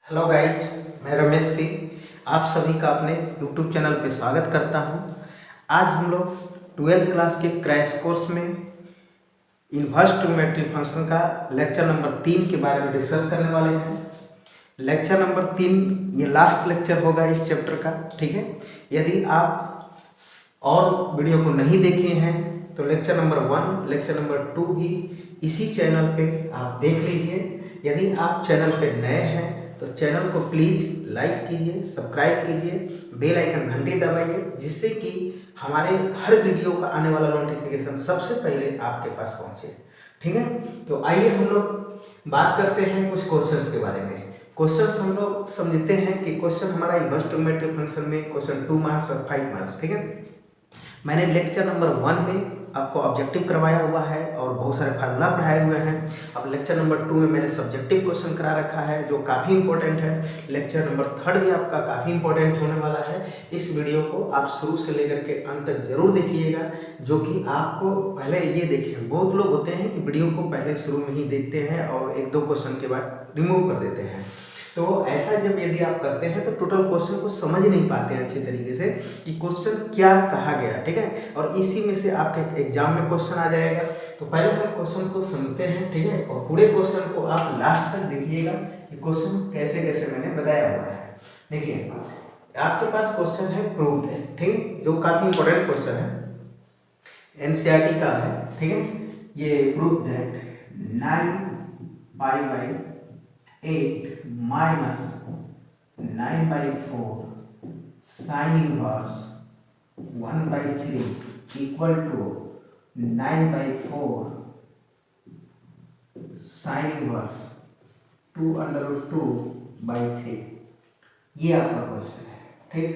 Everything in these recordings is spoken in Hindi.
हेलो गाइज, मैं रमेश सिंह आप सभी का अपने यूट्यूब चैनल पे स्वागत करता हूं। आज हम लोग 12th क्लास के क्रैश कोर्स में इन्वर्स ट्रिग्नोमेट्री फंक्शन का लेक्चर नंबर 3 के बारे में डिस्कस करने वाले हैं। लेक्चर नंबर 3 ये लास्ट लेक्चर होगा इस चैप्टर का, ठीक है। यदि आप और वीडियो को नहीं देखे हैं तो लेक्चर नंबर 1, लेक्चर नंबर 2 भी इसी चैनल पे आप देख लीजिए। यदि आप चैनल पे नए हैं तो चैनल को प्लीज़ लाइक कीजिए, सब्सक्राइब कीजिए, बेल आइकन घंटी दबाइए, जिससे कि हमारे हर वीडियो का आने वाला नोटिफिकेशन सबसे पहले आपके पास पहुंचे, ठीक है। तो आइए हम लोग बात करते हैं कुछ क्वेश्चंस के बारे में। क्वेश्चंस हम लोग समझते हैं कि क्वेश्चन हमारा इन्वर्स ट्रिग्नोमेट्री फंक्शन में क्वेश्चन 2 मार्क्स और 5 मार्क्स, ठीक है। मैंने लेक्चर नंबर 1 में आपको ऑब्जेक्टिव करवाया हुआ है और बहुत सारे फार्मूला पढ़ाए हुए हैं। अब लेक्चर नंबर 2 में मैंने सब्जेक्टिव क्वेश्चन करा रखा है जो काफ़ी इंपॉर्टेंट है। लेक्चर नंबर 3 भी आपका काफ़ी इंपॉर्टेंट होने वाला है। इस वीडियो को आप शुरू से लेकर के अंत तक जरूर देखिएगा, जो कि आपको पहले ये देखिए, बहुत लोग होते हैं कि वीडियो को पहले शुरू में ही देखते हैं और 1-2 क्वेश्चन के बाद रिमूव कर देते हैं। तो ऐसा जब यदि आप करते हैं तो टोटल क्वेश्चन को समझ नहीं पाते हैं अच्छे तरीके से कि क्वेश्चन क्या कहा गया, ठीक है। और इसी में से आपके एग्जाम में क्वेश्चन आ जाएगा। तो पहले हम क्वेश्चन को समझते हैं, ठीक है, और पूरे क्वेश्चन को आप लास्ट तक देखिएगा कि क्वेश्चन कैसे कैसे मैंने बताया हुआ है। देखिए, आपके पास क्वेश्चन है प्रूफ है, ठीक, जो काफ़ी इंपॉर्टेंट क्वेश्चन है, एनसीईआरटी का है, ठीक है। ये proof that 9π/8 minus 9/4 sin inverse 1/3 equal to 9/4 sin inverse 2√2/3। ये आपका क्वेश्चन है, ठीक।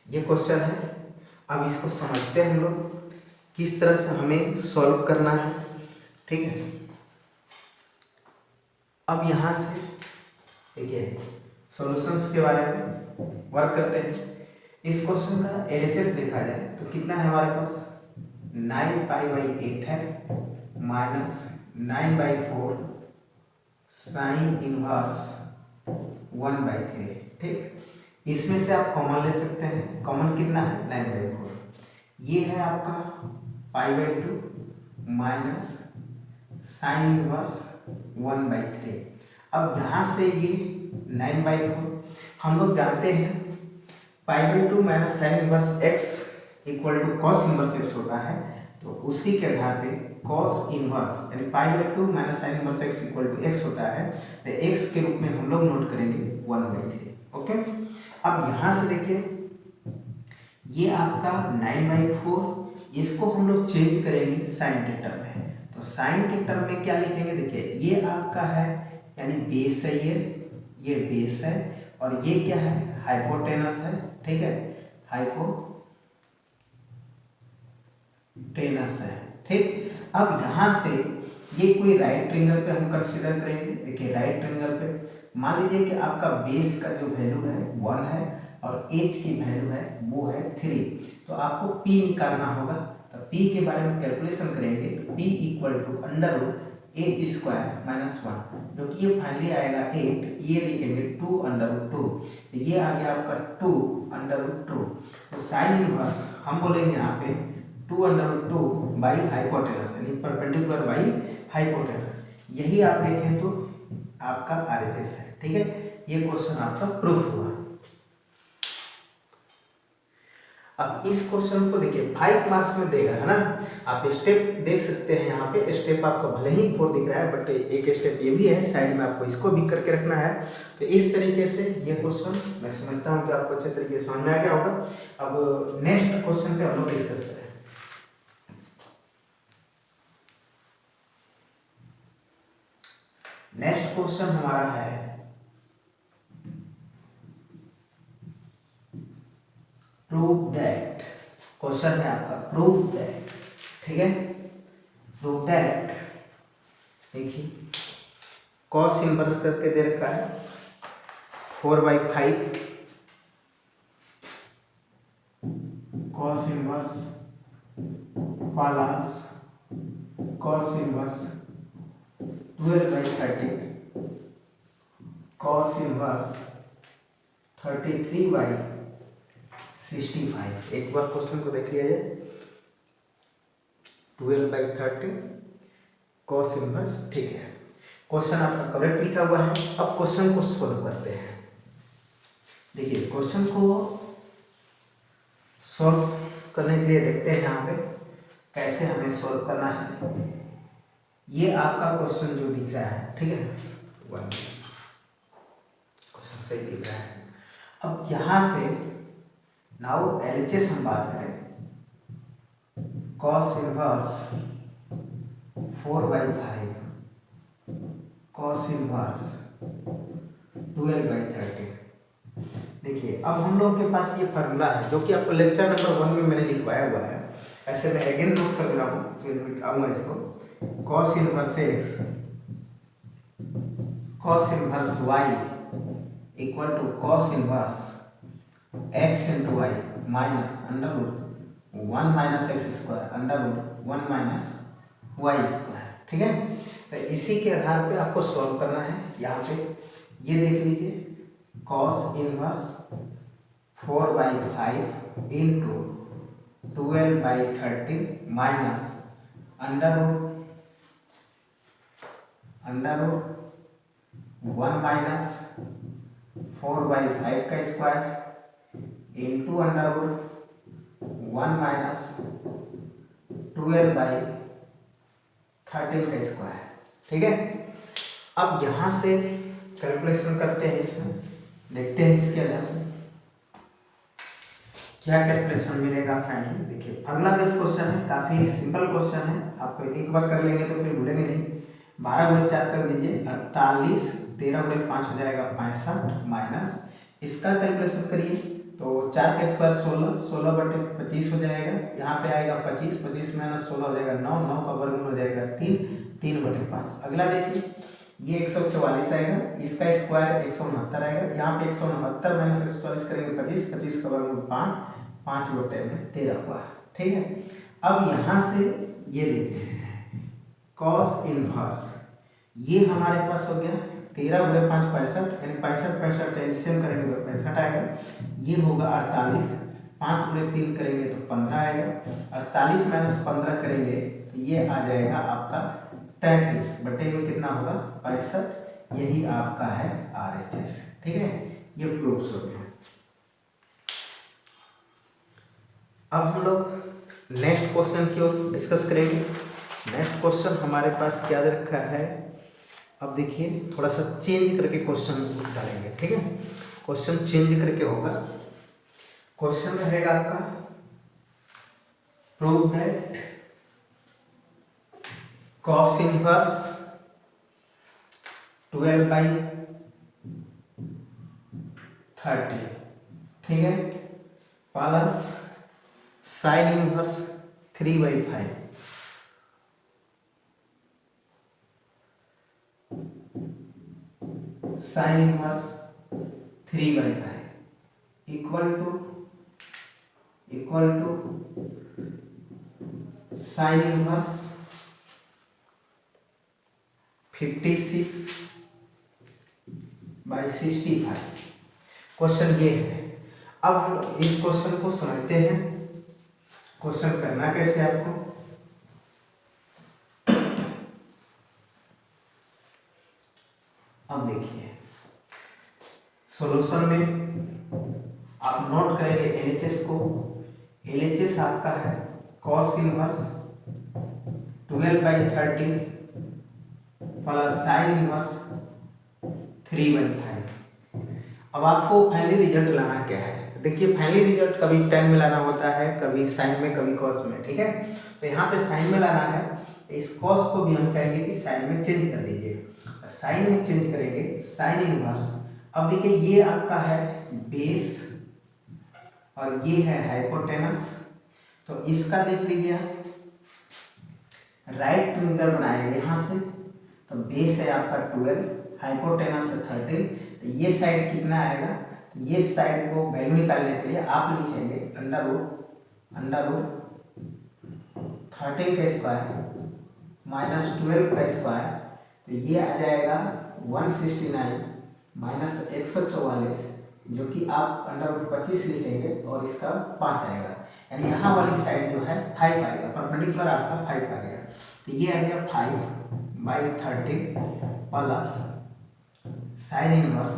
ये क्वेश्चन है। अब इसको समझते हैं हम लोग किस तरह से हमें सॉल्व करना है, ठीक है। अब यहाँ से देखिए सॉल्यूशंस के बारे में वर्क करते हैं। इस क्वेश्चन का एलएचएस देखा जाए तो कितना है हमारे पास, 9π/8 है माइनस 9/4 साइन इनवर्स 1/3, ठीक। इसमें से आप कॉमन ले सकते हैं। कॉमन कितना है, 9/4। ये है आपका π/2 माइनस साइन इनवर्स 1/3। अब यहाँ से ये 9/4 हम लोग जानते हैं π/2 minus sine inverse x equal to cos inverse x होता है। तो उसी के आधार पे कॉस इनवर्स यानी π/2 minus sine inverse x equal to x होता है, तो x के रूप में हम लोग नोट करेंगे 1/3, ओके। अब यहाँ से देखिए ये आपका 9/4, इसको हम लोग चेंज करेंगे साइन के टर्म में। तो साइन के टर्म में क्या लिखेंगे, देखिए ये आपका है यानी बेस है, ये बेस है, और ये क्या है, हाइपोटेनस है, ठीक है, हाइपोटेनस है, ठीक। अब यहाँ से ये कोई राइट ट्रायंगल पे हम कंसीडर करेंगे। देखिए राइट ट्रायंगल पे मान लीजिए कि आपका बेस का जो वैल्यू है 1 है और एच की वैल्यू है वो है 3। तो आपको p निकालना होगा। तो p के बारे में कैलकुलेशन करेंगे तो p equal to √h² minus 1, जो कि ये फाइनली आएगा 8। ये लिखेंगे 2√2, ये आ गया आपका 2√2। तो साइन इनवर्स हम बोलेंगे यहाँ पे 2√2 बाई हाइपोटेनस यानी परपेंडिकुलर बाई हाइपोटेनस। यही आप देखें तो आपका आरएचएस है, ठीक है। ये क्वेश्चन आपका प्रूफ हुआ। अब इस क्वेश्चन को देखिए 5 मार्क्स में देगा, है ना। आप स्टेप देख सकते हैं, यहाँ पे स्टेप आपको भले ही 4 दिख रहा है बट एक स्टेप ये भी है साइड में, आपको इसको भी करके रखना है। तो इस तरीके से ये क्वेश्चन मैं समझता हूँ कि आपको अच्छे तरीके से समझ में आ गया होगा। अब नेक्स्ट क्वेश्चन पे हम लोग डिस्कस करें। नेक्स्ट क्वेश्चन हमारा है प्रूव दैट। क्वेश्चन है आपका प्रूव दैट, ठीक है। प्रूव दैट देखिए कॉस इनवर्स करके दे रखा है 4/5 cos inverse plus cos inverse 12/30 cos inverse 33/65। एक बार क्वेश्चन को देख लिया जाए। 12/30 कॉस इनवर्स, ठीक है। क्वेश्चन आपका करेक्ट लिखा हुआ है। अब क्वेश्चन को सोल्व करते हैं। देखिए क्वेश्चन को सॉल्व करने के लिए देखते हैं यहाँ पे कैसे हमें सॉल्व करना है। ये आपका क्वेश्चन जो दिख रहा है, ठीक है, क्वेश्चन सही दिख रहा है। अब यहाँ से नाउ एलएचएस हम बात करें, कॉस इनवर्स 4/5 कॉस इनवर्स 12/30। देखिए अब हम लोग के पास ये फार्मूला है जो कि आपको लेक्चर नंबर 1 में मैंने लिखवाया हुआ है। ऐसे मैं अगेन नोट कर रहा हूँ, फिर मिटाऊंगा इसको। Cos inverse x cos inverse y equal to cos inverse x into y minus under root 1 minus x square under root 1 minus y square. ठीक है, तो इसी के आधार पे आपको सॉल्व करना है। यहाँ पे ये देख लीजिए, cos inverse 4/5 into 12/30 minus under root 1 minus 4/5 का square into under root 1 minus 12/30 का स्क्वायर। ठीक है, अब यहाँ से कैलकुलेशन करते हैं, इसमें देखते हैं इसके आधार क्या कैलकुलेशन मिलेगा फाइनली। देखिए फार्मूला बेस्ड क्वेश्चन है, काफ़ी सिंपल क्वेश्चन है। आप एक बार कर लेंगे तो फिर भूलेंगे नहीं। 12/4 कर दीजिए 48, 13/5 हो जाएगा 65 माइनस इसका कैलकुलेशन करिए तो 4 का स्क्वायर 16, 16/25 हो जाएगा। यहाँ पे आएगा 25, 25 माइनस 16 हो जाएगा 9, 9 का वर्गमूल हो जाएगा 3, 3/5। अगला देखिए ये 144 आएगा, इसका स्क्वायर 169 आएगा। यहाँ पे 169 माइनस 144 करेंगे 25, 25 का वर्गमूल 5, 5/13 हुआ। ठीक है, अब यहाँ से ये देखते हैं कॉस इनवर्स, ये हमारे पास हो गया 13/5 65, यानी 65 का एलसीएम करेंगे तो 65 आएगा। ये होगा 48, 5/3 करेंगे तो 15 आएगा। 48 माइनस 15 करेंगे तो ये आ जाएगा आपका 33 बटे में कितना होगा 65। यही आपका है RHS। ठीक है, ये प्रूफ हो गया। अब हम लोग नेक्स्ट क्वेश्चन की ओर डिस्कस करेंगे। नेक्स्ट क्वेश्चन हमारे पास क्या दे रखा है, अब देखिए थोड़ा सा चेंज करके क्वेश्चन डालेंगे। ठीक है, क्वेश्चन चेंज करके होगा। क्वेश्चन रहेगा आपका प्रूव दैट कॉस इनवर्स 12/30, ठीक है, plus sine inverse 3/5 sine inverse 3/5 equal to sine inverse 56/65। Question ये है। अब हम इस क्वेश्चन को समझते हैं। क्वेश्चन करना कैसे आपको, अब देखिए सॉल्यूशन में आप नोट करेंगे एलएचएस को। एलएचएस आपका है cos inverse 12/30 plus sine inverse 3/5। अब आपको फाइनली रिजल्ट लाना क्या है। देखिए फाइनली रिजल्ट कभी टेन में लाना होता है, कभी साइन में, कभी कॉस में। ठीक है, तो यहाँ पे साइन में लाना है। इस कॉस को भी हम कहेंगे कि साइन में चेंज कर दीजिए। साइन में चेंज करेंगे साइन इनवर्स। अब देखिए ये आपका है बेस और ये है हाइपोटेनस, तो इसका देख लीजिए राइट ट्रायंगल बनाएंगे यहाँ से। तो बेस है आपका 12, हाइपोटेनस है 13, तो ये साइड कितना आएगा, तो ये साइड को वैल्यू निकालने के लिए आप लिखेंगे अंडर रूट 13 का स्क्वायर माइनस 12 का स्क्वायर, तो ये आ जाएगा 169 माइनस 144, जो कि आप √25 लिखेंगे और इसका 5 आएगा, यानी यहाँ वाली साइड जो है 5 आएगा, परपेंडिकुलर आपका 5 आ गया। तो ये आ गया 5/13 प्लस साइन इनवर्स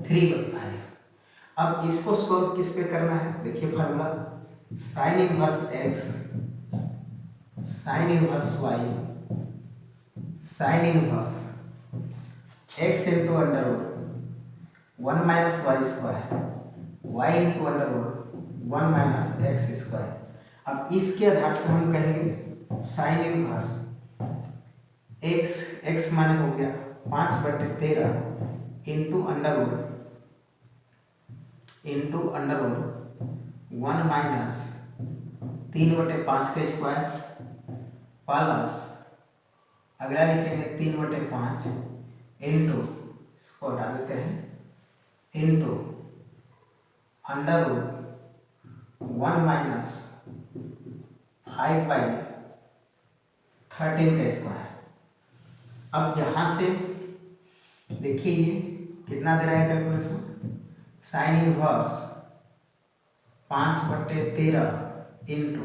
3/5। अब इसको सोल्व किस पे करना है, देखिए formula sine inverse x sine inverse y sine inverse x into √1 minus y square y into √1 minus x square. अब इसके आधार पर हम कहेंगे साइन इनवर्स एक्स माने हो गया 5/13 इंटू √1 माइनस 3/5 का स्क्वायर प्लस अगला लिखेंगे 3/5 इंटू, इसको हटा देते हैं, इंटू √1 माइनस 5/13 का स्क्वायर। अब यहाँ से देखिए ये कितना दे रहा है कैलकुलेशन, साइन इनवर्स 5/13 इंटू,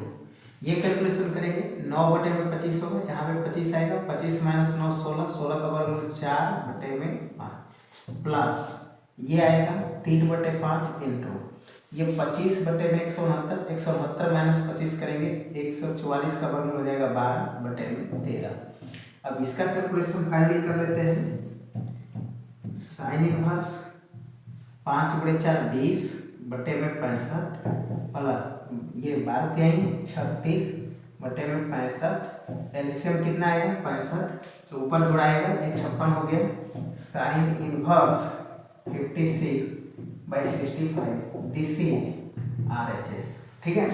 ये कैलकुलेशन करेंगे 9/25 होगा, यहाँ पे 25 आएगा, 25 माइनस 9 16, 16 का वर्गमूल 4/5 प्लस ये आएगा 3/5 इंटू ये 25/169, 169 माइनस 25 करेंगे 144 का वर्गमूल हो जाएगा 12/13। अब इसका कैलकुलेशन फाइनली कर लेते हैं, साइन इनवर्स 5/4 20/65 प्लस ये 12×36/65, एलसीएम कितना आएगा 65, तो ऊपर जोड़ाएगा ये 56 हो गया, sign inverse 56/65, this is RHS। ठीक है,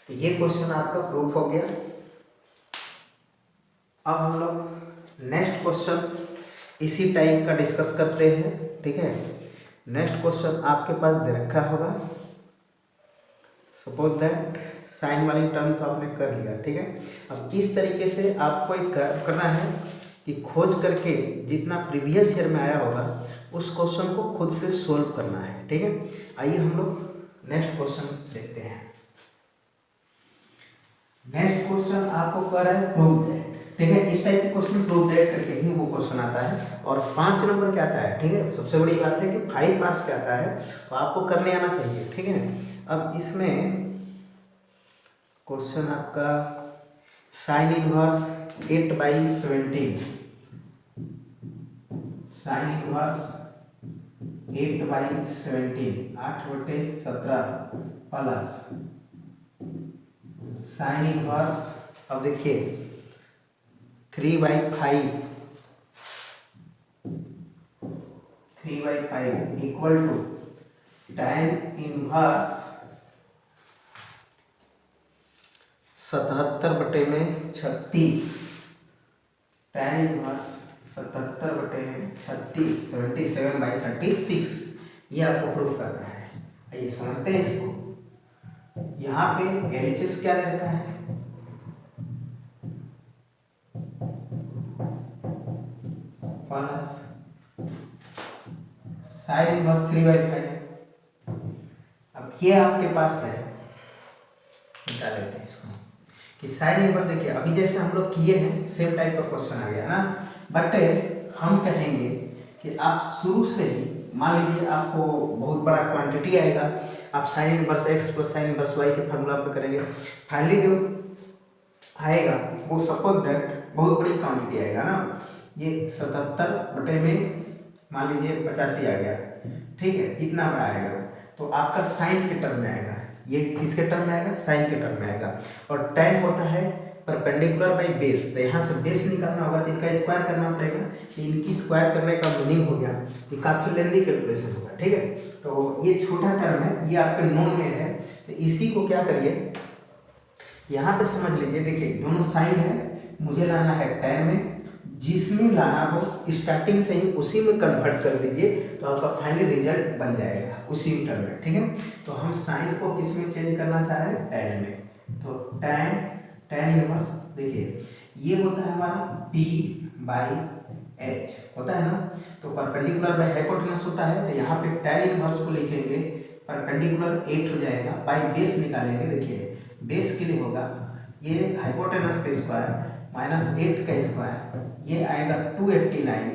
तो ये क्वेश्चन आपका प्रूफ हो गया। अब हम लोग नेक्स्ट क्वेश्चन इसी टाइप का डिस्कस करते हैं। ठीक है, नेक्स्ट क्वेश्चन आपके पास दे रखा होगा, सपोज दैट साइन वाली टर्म तो आपने कर लिया। ठीक है, अब इस तरीके से आपको एक करना है कि खोज करके जितना प्रीवियस ईयर में आया होगा उस क्वेश्चन को खुद से सोल्व करना है। ठीक है, आइए हम लोग नेक्स्ट क्वेश्चन देखते हैं। नेक्स्ट क्वेश्चन आपको कर रहा है प्रूव दैट। ठीक है, इस टाइप के क्वेश्चन प्रूव दैट करके ही वो क्वेश्चन आता है, और 5 नंबर क्या आता है। ठीक है, सबसे बड़ी बात है कि 5 मार्क्स क्या आता है, तो आपको करने आना चाहिए। ठीक है, अब इसमें क्वेश्चन आपका sine inverse 8/17, sine inverse 8/17 8/17 plus sine inverse, अब देखिए 3/5 equal to tan inverse 77/36, tan inverse 77/36 77/36, ये आपको प्रूफ करना है। आइए समझते हैं इसको। यहाँ पे LHS क्या दे रखा है, साइन इनवर्स 3/5। अब ये आपके पास है, बता लेते हैं इसको कि साइन इनवर्स, देखिए अभी जैसे हम लोग किए हैं सेम टाइप का क्वेश्चन आ गया ना, बट हम कहेंगे कि आप शुरू से ही मान लीजिए आपको बहुत बड़ा क्वांटिटी आएगा, आप sign inverse x plus sine inverse y के फार्मूला पे करेंगे, फाइनली जो आएगा वो सपोज दैट बहुत बड़ी क्वांटिटी आएगा ना, ये 77 में मान लीजिए 85 आ गया। ठीक है, इतना बड़ा आएगा, तो आपका साइन के टर्म में आएगा, ये किसके टर्म में आएगा, साइन के टर्म में आएगा। और tan होता है परपेंडिकुलर बाई बेस, तो यहाँ से बेस निकालना होगा तो इनका स्क्वायर करना पड़ेगा, तो इनकी स्क्वायर करने का मीनिंग हो गया ये काफ़ी लेंदी कैलकुलेशन होगा। ठीक है, तो ये छोटा टर्म है, ये आपके नोन में है, तो इसी को क्या करिए यहाँ पे समझ लीजिए, देखिए दोनों साइन है, मुझे लाना है tan में, जिसमें लाना हो स्टार्टिंग से ही उसी में कन्वर्ट कर दीजिए, तो आपका फाइनल रिजल्ट बन जाएगा उसी टर्म में। ठीक है, तो हम साइन को किस में चेंज करना चाह रहे हैं, tan में, तो tan इनवर्स देखिए ये होता है हमारा P/N एच होता है ना। तो परपेंडिकुलर बाय हाइपोटेनस होता है, तो यहाँ पे tan इनवर्स को लिखेंगे परपेंडिकुलर 8 हो जाएगा, बाई बेस निकालेंगे। देखिए बेस के लिए होगा ये हाइपोटेनस का स्क्वायर माइनस 8 का स्क्वायर, ये आएगा 289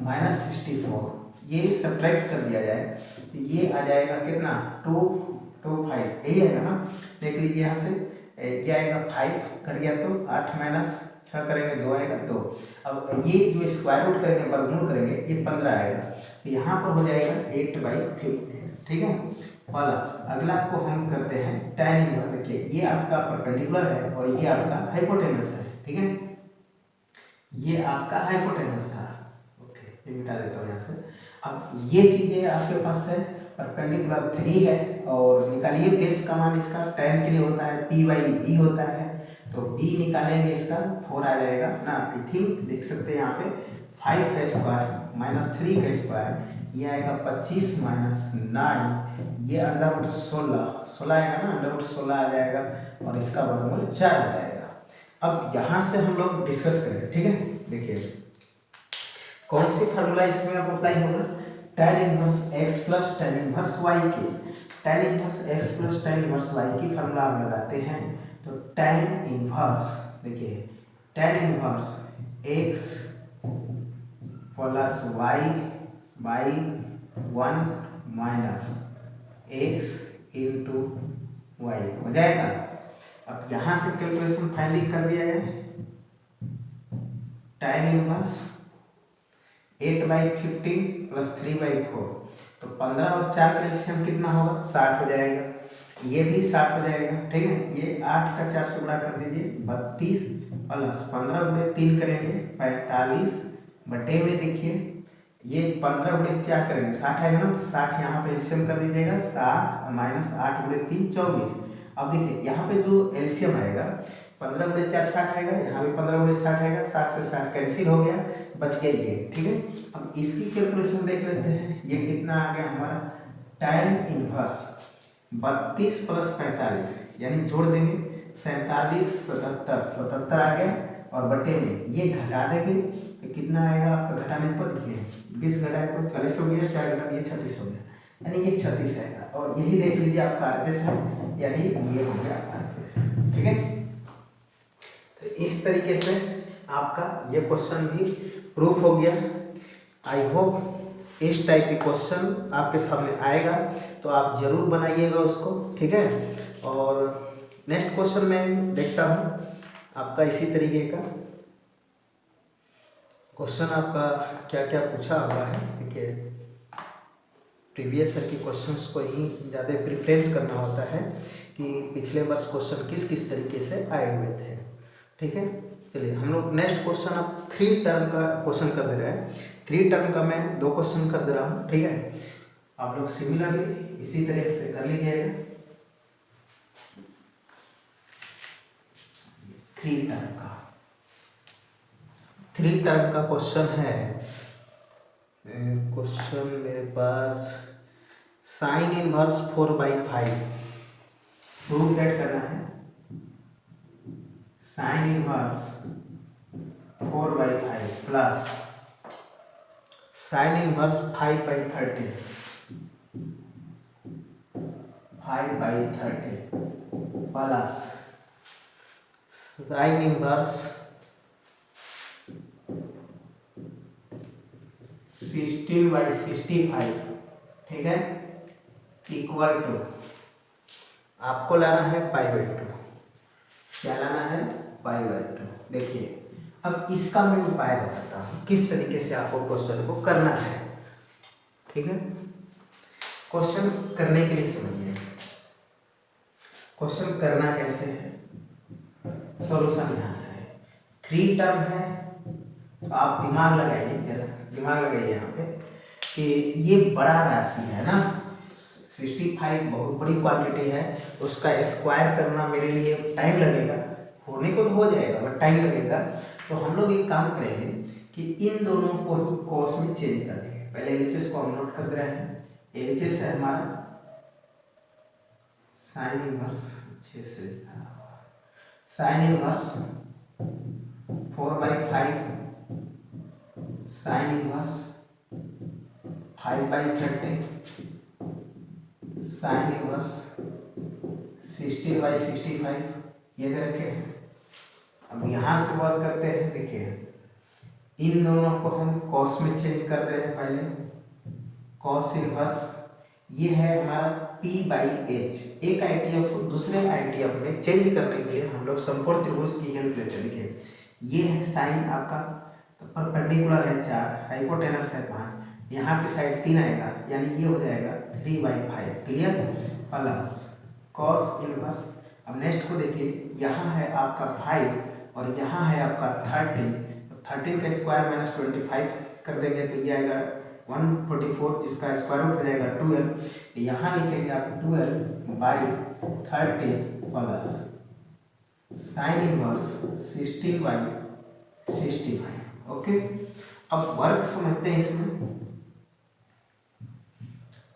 माइनस 64, ये सब्ट्रैक्ट कर दिया जाए तो ये आ जाएगा कितना 225, यही आएगा ना। देख लीजिए यहाँ से ये आएगा 5 कर गया, तो 8 माइनस 6 करेंगे 2 आएगा 2। अब ये जो स्क्वायर रूट करेंगे वर्गमूल करेंगे ये 15 आएगा, तो यहाँ पर हो जाएगा 8/15। ठीक है, प्लस अगला को हम करते हैं tan इनवर्स। देखिए ये आपका परपेंडिकुलर है और ये आपका हाइपोटेनस है। ठीक है, ये आपका हाइपोटेनस था। ओके, ये मिटा देता हूँ यहाँ से। अब ये चीज़ें आपके पास है, परपेंडिकुलर 3 है और निकालिए बेस का मान इसका। tan के लिए होता है p/b होता है, तो b निकालेंगे इसका 4 आ जाएगा ना। आई थिंक देख सकते हैं यहाँ पे 5 का स्क्वायर माइनस 3 का स्क्वायर, ये आएगा 25 माइनस 9, ये अंडर 16 आएगा ना, अंडर 16 आ जाएगा और इसका वर्गमूल 4 आ जाएगा। अब यहाँ से हम लोग डिस्कस करेंगे। ठीक है, देखिए कौन सी फार्मूला इसमें अब अप्लाई होगा, tan inverse x plus tan inverse y की। tan inverse x plus tan inverse y की फार्मूला हम लगाते हैं, तो tan इनवर्स देखिए tan inverse x plus y by 1 minus x into y हो जाएगा। अब यहाँ से कैलकुलेशन फाइनली कर दिया जाए, tan इनवर्स 8/15 प्लस 3/4, तो 15 और 4 का एलसीएम कितना होगा 60 हो जाएगा, ये भी 60 हो जाएगा। ठीक है, ये 8 का 4 से गुणा कर दीजिए 32 प्लस 15 गुणे 3 करेंगे 45 बटे में देखिए ये 15 गुणे 4 करेंगे 60 आएगा ना, तो 60 यहाँ पे एलसीएम कर दीजिएगा, 60 माइनस 8 गुणे 3 24। अब देखिए यहाँ पे जो एलसीएम आएगा 15 गुणे 4 60 आएगा, यहाँ पे 15 गुणे 60 आएगा, 60 से 60 कैंसिल हो गया, बच गया ये। ठीक है, अब इसकी कैलकुलेशन देख लेते हैं, ये कितना आ गया हमारा tan इनवर्स 32 प्लस 45 यानी जोड़ देंगे 47 77 आ गया, और बटे में ये घटा देंगे तो कितना आएगा आपका घटाने पर, देखिए 20 घटाए तो 40 हो गया, 4 घटा दिए 36 हो गया, यानी ये 36 आएगा। और यही देख लीजिए आपका आरएचएस है, यानी ये हो गया आरएचएस। ठीक है, तो इस तरीके से आपका ये क्वेश्चन भी प्रूफ हो गया। आई होप इस टाइप के क्वेश्चन आपके सामने आएगा तो आप जरूर बनाइएगा उसको। ठीक है, और नेक्स्ट क्वेश्चन मैं देखता हूँ आपका इसी तरीके का क्वेश्चन आपका क्या क्या पूछा हुआ है। देखिए प्रीवियस ईयर के क्वेश्चंस को ही ज़्यादा प्रेफरेंस करना होता है कि पिछले वर्ष क्वेश्चन किस किस तरीके से आए हुए थे। ठीक है, चलिए हम लोग नेक्स्ट क्वेश्चन अब 3 टर्म का क्वेश्चन कर दे रहे हैं। 3 टर्म का मैं 2 क्वेश्चन कर दे रहा हूँ। ठीक है, आप लोग सिमिलरली इसी तरह से कर लीजिएगा। 3 टर्म का क्वेश्चन है। क्वेश्चन मेरे पास साइन इनवर्स 4/5 प्रूव दैट करना है। Sine inverse 4/5 plus sine inverse 5/30 plus sine inverse 16/65। ठीक है, इक्वल टू आपको लाना है π/2। क्या लाना है π/2। देखिए अब इसका मैं उपाय बताता हूँ किस तरीके से आपको क्वेश्चन को करना है। ठीक है, क्वेश्चन करने के लिए समझिए, क्वेश्चन करना कैसे है, सॉल्यूशन यहाँ से है। 3 टर्म है तो आप दिमाग लगाइए, जरा दिमाग लगाइए यहाँ पे कि ये बड़ा राशि है ना, 65 बहुत बड़ी क्वांटिटी है, उसका स्क्वायर करना मेरे लिए टाइम लगेगा, होने को तो हो जाएगा बट टाइम लगेगा। तो हम लोग एक काम करेंगे कि इन दोनों को ही कॉस में चेंज कर देंगे। पहले एलएचएस को हम नोट कर दे रहे हैं। एलएचएस है हमारा साइन इनवर्स, अच्छे से sine inverse 4/5 sine inverse 5/30 sign inverse 16/65 ये दे रखे हैं। अब यहाँ से वर्क करते हैं। देखिए इन दोनों को हम कॉस में चेंज कर दे रहे हैं। पहले कॉस इनवर्स ये है हमारा P/H। एक आइडिया को दूसरे आइडिया में चेंज करने के लिए हम लोग समकोण त्रिभुज की हेल्प लेते हैं। देखिए ये है साइन आपका, तो परपेंडिकुलर है 4, हाइपोटेनस है 5, यहाँ की साइड 3 आएगा, यानी ये हो जाएगा 3/5। क्लियर? Plus cos inverse. अब नेक्स्ट को देखिए, यहाँ है आपका 5 और यहाँ है आपका 13, तो 13 का स्क्वायर माइनस 25 कर देंगे तो ये आएगा 144, इसका स्क्वायर रूट हो जाएगा 12। यहाँ लिखेंगे आप 12/13 प्लस साइन इनवर्स 16/65। ओके, अब वर्क समझते हैं इसमें।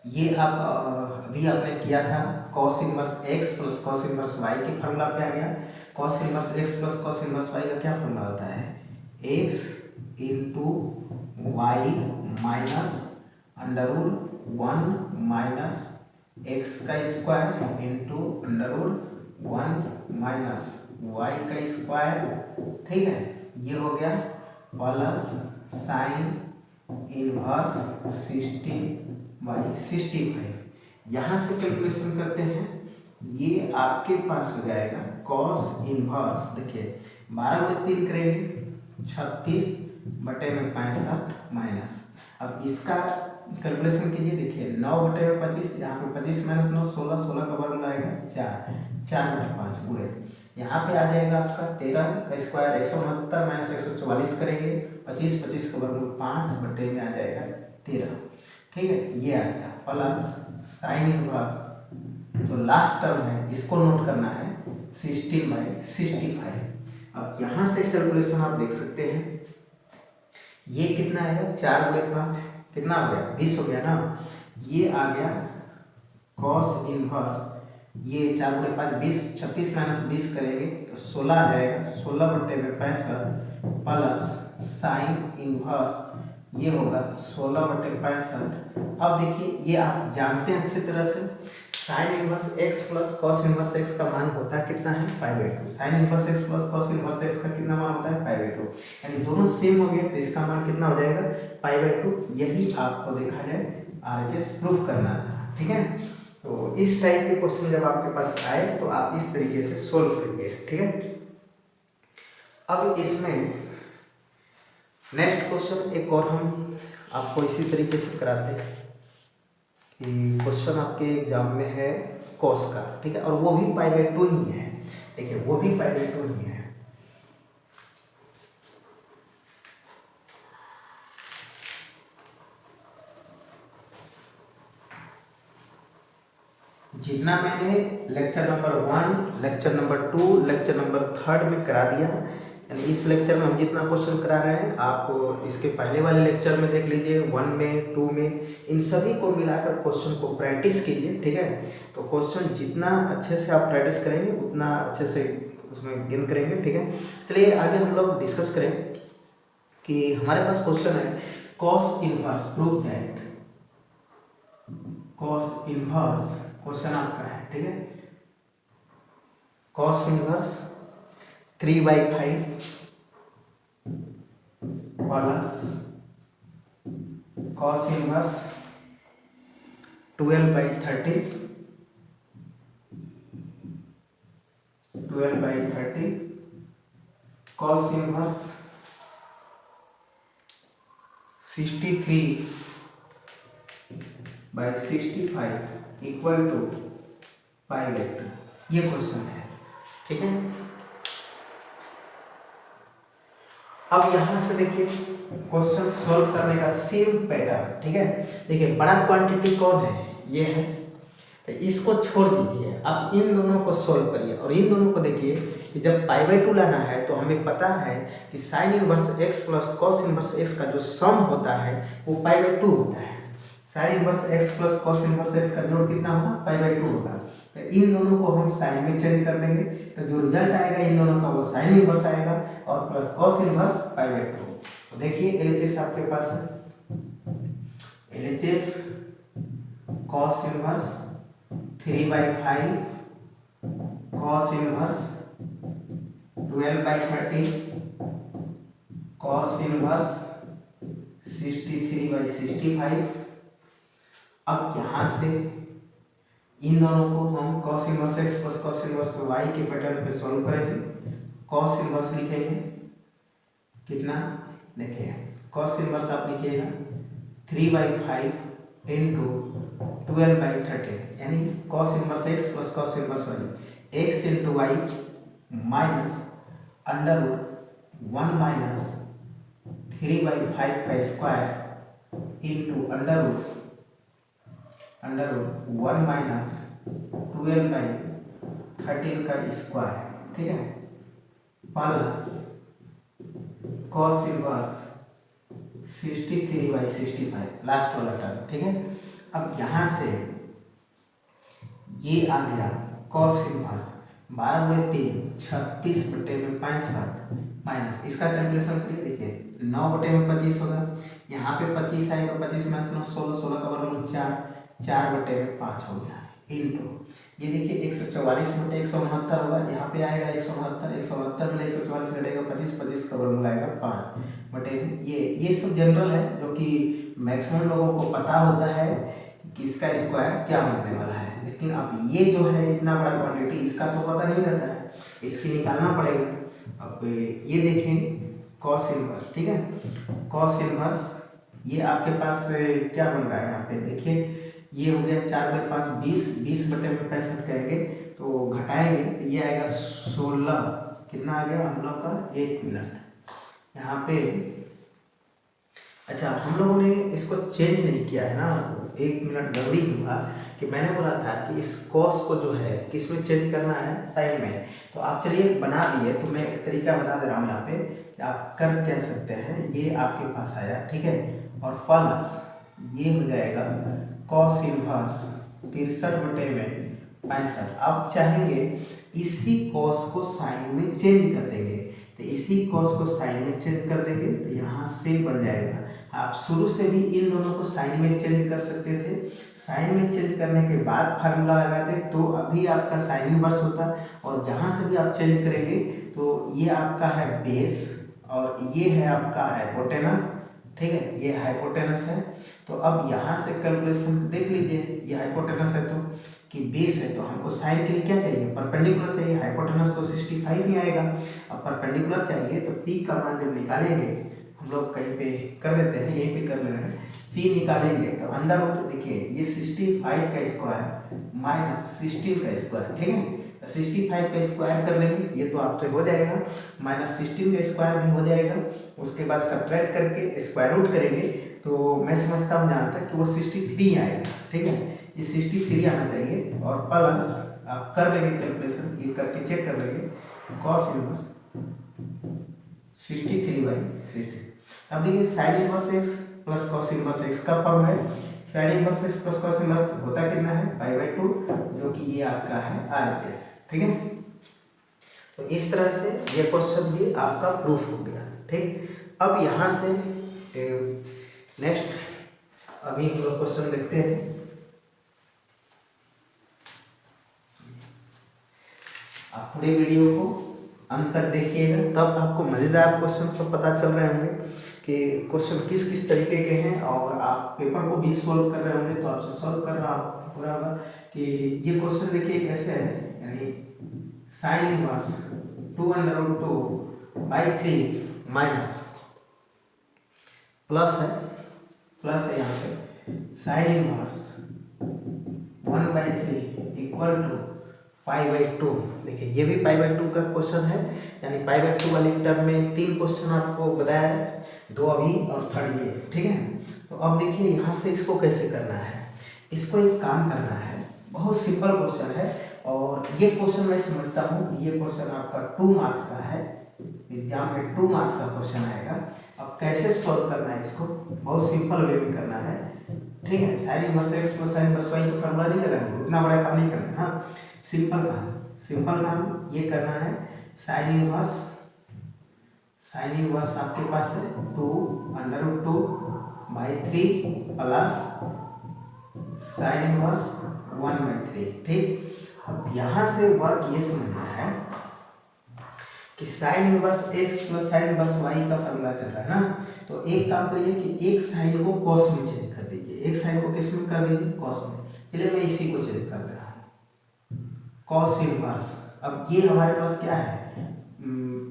ये आप अभी आपने किया था cos inverse x plus cos inverse y के फॉर्मूला पे आ गया। Cos inverse x plus cos inverse y का क्या फॉर्मूला होता है? X into y minus √1 minus x का स्क्वायर इंटू √1 माइनस वाई का स्क्वायर। ठीक है, ये हो गया प्लस साइन इनवर्स 16/65। यहाँ से कैलकुलेशन करते हैं, ये आपके पास हो जाएगा कॉस इनवर्स। देखिए 12/3 करेंगे 36/65 माइनस, अब इसका कैलकुलेशन कीजिए। देखिए 9/25, यहाँ पे 25 माइनस 9 16, 16 का वर्ग आएगा 4, 4/5 पूरे। यहाँ पे आ जाएगा आपका 13 का स्क्वायर 169 माइनस 144 करेंगे, 25 25 का वर्ग 5 में आ जाएगा 13। ठीक है, ये आ गया प्लस साइन इनवर्स, जो लास्ट टर्म है इसको नोट करना है 16/65। अब यहाँ से कैलकुलेशन आप देख सकते हैं, ये कितना आएगा 4/5 कितना हो गया 20 हो गया ना। ये आ गया कॉस इनवर्स, ये 4/5 20, 36 माइनस 20 करेंगे तो 16 आ जाएगा, 16/65 प्लस साइन इनवर्स ये होगा 16/65। अब देखिए ये आप जानते हैं अच्छी तरह से, sine inverse x plus cos inverse x का मान होता है कितना है π/2। Sine inverse x plus cos inverse x का कितना मान होता है π/2, यानी दोनों सेम हो गए तो इसका मान कितना हो जाएगा π/2। यही आपको देखा जाए RHS प्रूफ करना था। ठीक है, तो इस टाइप के क्वेश्चन जब आपके पास आए तो आप इस तरीके से सोल्व करिए। ठीक है, अब इसमें नेक्स्ट क्वेश्चन एक और हम आपको इसी तरीके से कराते हैं कि क्वेश्चन आपके एग्जाम में है कॉस का। ठीक है, और वो भी π/2 ही है। देखिए वो भी π/2 ही है। जितना मैंने lecture number 1, lecture number 2, lecture number 3 में करा दिया, यानी इस लेक्चर में हम जितना क्वेश्चन करा रहे हैं आप इसके पहले वाले लेक्चर में देख लीजिए, 1 में 2 में, इन सभी को मिलाकर क्वेश्चन को प्रैक्टिस कीजिए। ठीक है, तो क्वेश्चन जितना अच्छे से आप प्रैक्टिस करेंगे उतना अच्छे से उसमें गेन करेंगे। ठीक है, चलिए आगे हम लोग डिस्कस करें कि हमारे पास क्वेश्चन है cos inverse prove that. Cos inverse question आपका है। ठीक है, cos inverse 3/5 plus cos inverse 12/30 cos inverse 63/65 equal to π/2। ये क्वेश्चन है। ठीक है, अब यहाँ से देखिए क्वेश्चन सॉल्व करने का सेम पैटर्न। ठीक है, देखिए बड़ा क्वांटिटी कौन है, ये है, तो इसको छोड़ दीजिए, आप इन दोनों को सॉल्व करिए। और इन दोनों को देखिए कि जब π/2 लाना है तो हमें पता है कि sine inverse x plus cos inverse x का जो सम होता है वो π/2 होता है। Sine inverse x plus cos inverse x का जोड़ कितना होगा π/2 होगा। तो इन दोनों को हम साइन में चेंज कर देंगे, तो जो रिजल्ट आएगा इन दोनों का वो साइन इनवर्स आएगा और plus cos inverse pi by 2। तो देखिए एलएचएस आपके पास है, LHS cos inverse 3/5 cos inverse 12/30 cos inverse 63/65। अब यहाँ से इन दोनों को हम cos inverse x plus cos inverse y के पैटर्न पे सॉल्व करेंगे। cos इनवर्स लिखेंगे कितना, देखिए cos इनवर्स आप लिखिएगा 3/5 इंटू 12/30 यानी cos inverse x plus cos inverse y, x into y minus under root 1 minus 3/5 का square into under root 1 minus 12/13 का स्क्वायर, ठीक है, प्लस कॉस इनवर्स 63/65 लास्ट वाला टर्म, ठीक है। अब यहाँ से ये आ गया कॉस इनवर्स 12/3 36/65 माइनस इसका कैलकुलेशन करिए, देखिए 9/25 होगा, यहाँ पे 25 आएगा, 25 माइनस 9 16, 16 का वर्गमूल 4/5 हो गया इंटू ये देखिए 144/169 होगा, यहाँ पे आएगा 169, 169 में 144 घटेगा 25, 25 का वर्गमूल आएगा 5 ये सब जनरल है जो कि मैक्सिमम लोगों को पता होता है कि इसका स्क्वायर क्या होने वाला है, लेकिन अब ये जो है इतना बड़ा क्वांटिटी इसका तो पता नहीं रहता है, इसकी निकालना पड़ेगा। अब ये देखें कॉस इनवर्स, ठीक है, कॉस इनवर्स ये आपके पास क्या बन रहा है, यहाँ पे देखिए ये हो गया 4/5 20/65 कहेंगे तो घटाएंगे तो ये आएगा 16, कितना आ गया हम लोग का 1 मिनट यहाँ पे। अच्छा हम लोगों ने इसको चेंज नहीं किया है ना, 1 मिनट गड़बड़ी हुआ कि मैंने बोला था कि इस कॉस को जो है किस में चेंज करना है, साइन में। तो आप चलिए बना दिए, तो मैं एक तरीका बता दे रहा हूँ यहाँ पे कि आप कर क्या सकते हैं, ये आपके पास आया, ठीक है, और प्लस ये हो जाएगा कॉस इनवर्स 63/65। अब चाहेंगे इसी कॉस को साइन में चेंज कर देंगे, तो इसी कॉस को साइन में चेंज कर देंगे तो यहाँ से बन जाएगा। आप शुरू से भी इन दोनों को साइन में चेंज कर सकते थे, साइन में चेंज करने के बाद फार्मूला लगाते तो अभी आपका साइन इनवर्स होता, और जहाँ से भी आप चेंज करेंगे तो ये आपका है बेस और ये है आपका हाइपोटेनस, ठीक है, ये हाइपोटेनस है। तो अब यहाँ से कैलकुलेशन देख लीजिए, ये हाइपोटेनस है तो कि बेस है तो हमको साइन के लिए क्या चाहिए, परपेंडिकुलर चाहिए, हाइपोटेनस तो 65 ही आएगा। अब परपेंडिकुलर चाहिए तो पी का मान जब निकालेंगे, हम लोग कहीं पे कर लेते हैं, यहीं पे कर ले रहे हैं, पी निकालेंगे तो अंडर रूट देखिए ये 65 का स्क्वायर माइनस 16 का स्क्वायर, ठीक है, 65 का स्क्वायर कर लेंगे, ये तो आपसे हो जाएगा, माइनस 16 का स्क्वायर भी हो जाएगा, उसके बाद सब्ट्रैक्ट करके स्क्वायर रूट करेंगे तो मैं समझता हूँ जहाँ तक कि वो 63 आएगा, ठीक है, ये 63 आना चाहिए, और प्लस आप कर लेंगे कैलकुलेशन, ये करके चेक कर लेंगे कॉस इनवर्स 63/60। अब देखिए sign inverse x plus cos inverse x का फॉर्म है, sine inverse x plus cos inverse होता कितना है π/2, जो कि ये आपका है RHS, ठीक है। तो इस तरह से ये क्वेश्चन भी आपका प्रूफ हो गया, ठीक। अब यहाँ से नेक्स्ट अभी हम लोग क्वेश्चन देखते हैं। आप पूरे वीडियो को अंत तक देखिएगा, तब आपको मज़ेदार क्वेश्चन सब पता चल रहे होंगे कि क्वेश्चन किस किस तरीके के हैं, और आप पेपर को भी सॉल्व कर रहे होंगे तो आपसे सॉल्व कर रहा हो रहा होगा कि ये क्वेश्चन देखिए कैसे है, यानी साइन इनवर्स 2√2/3 माइनस प्लस है यहाँ पे साइन इनवर्स 1/3 इक्वल टू π/2। देखिए ये भी π/2 का क्वेश्चन है, यानी π/2 वाली टर्म में 3 क्वेश्चन आपको बताया है, 2 अभी और 3rd ये, ठीक है। तो अब देखिए यहाँ से इसको कैसे करना है, इसको एक काम करना है, बहुत सिंपल क्वेश्चन है, और ये क्वेश्चन मैं समझता हूँ ये क्वेश्चन आपका 2 मार्क्स का है, एग्जाम में 2 मार्क्स का क्वेश्चन आएगा। अब कैसे सॉल्व करना है इसको, बहुत सिंपल वे में करना है। ठीक है। Sine inverse x plus sine inverse y तो फॉर्मूला नहीं लगाएंगे, उतना बड़ा काम नहीं करना। हाँ, सिंपल काम ये करना है। साइन इनवर्स आपके पास है 2√2/3 प्लस साइन इनवर्स 1/3। ठीक, अब यहाँ से वर्क ये समझना है कि sine inverse x plus sine inverse y का फॉर्मूला चल रहा है ना, तो एक काम करिए कि एक साइन को कॉस में चेंज कर दीजिए, एक साइन को किस में कर दीजिए, कॉस में। चलिए मैं इसी को चेंज कर दे रहा हूँ, कॉस इनवर्स। अब ये हमारे पास क्या है,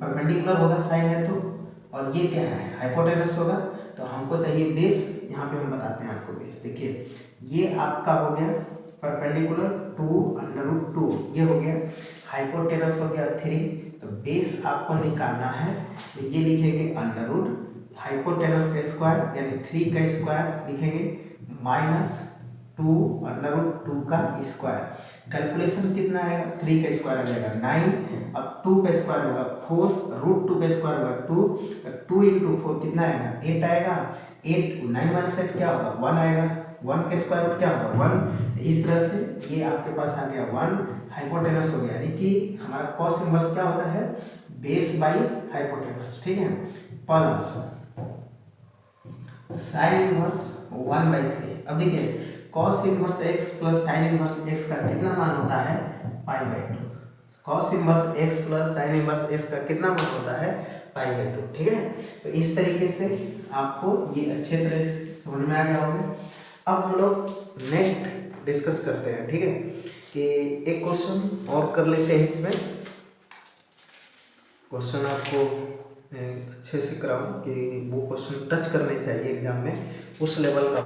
परपेंडिकुलर होगा साइन है तो, और ये क्या है, हाइपोटेनस होगा, तो हमको चाहिए बेस। यहाँ पे हम बताते हैं आपको बेस। देखिए ये आपका हो गया परपेंडिकुलर 2√2, ये हो गया हाइपोटेनस हो गया 3, तो बेस आपको निकालना है, तो ये लिखेंगे अंडर हाइपोटेनस का स्क्वायर यानी 3 का स्क्वायर लिखेंगे माइनस 2√2 का स्क्वायर। कैलकुलेशन कितना आएगा, 3 का स्क्वायर आ जाएगा 9, अब 2 का स्क्वायर होगा 4, √2 का स्क्वायर होगा 2, तो 2 × 4 कितना आएगा, 8 आएगा। 8 9 - 8 क्या होगा, 1 आएगा। 1 का स्क्वायर रूट क्या होगा, 1। इस तरह से ये आपके पास आ गया 1 हाइपोटेनस हो गया, यानी कि हमारा कॉस इनवर्स क्या होता है, बेस बाई हाइपोटेनस। ठीक है, प्लस साइन इनवर्स 1/3। अब देखिए cos inverse x plus sine inverse x का कितना मान होता है, π/2। Cos inverse x plus sine inverse x का कितना मान होता है, π/2। ठीक है, तो इस तरीके से आपको ये अच्छे तरह से समझ में आ गया होगा। अब हम लोग नेक्स्ट डिस्कस करते हैं। ठीक है, कि एक क्वेश्चन और कर लेते हैं। इसमें क्वेश्चन आपको अच्छे से कराऊं कि वो क्वेश्चन टच करने चाहिए एग्जाम में, उस लेवल का